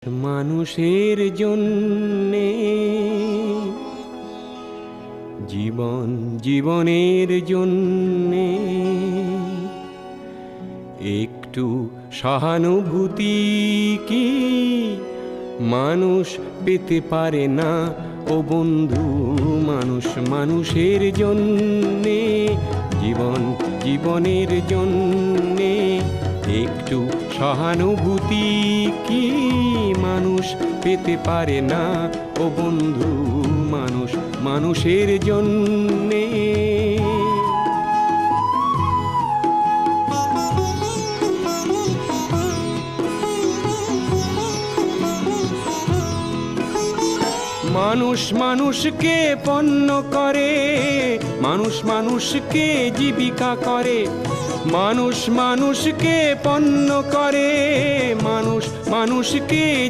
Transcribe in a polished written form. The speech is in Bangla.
মানুষের জন্যে জীবন, জীবনের জন্যে একটু সহানুভূতি কি মানুষ পেতে পারে না ও বন্ধু? মানুষ মানুষের জন্যে জীবন, জীবনের জন্যে একটু সহানুভূতি কি মানুষ পেতে পারে না ও বন্ধু? মানুষ মানুষের জন্যে। মানুষ মানুষকে পণ্য করে, মানুষ মানুষকে জীবিকা করে, মানুষ মানুষকে পণ্য করে, মানুষ মানুষকে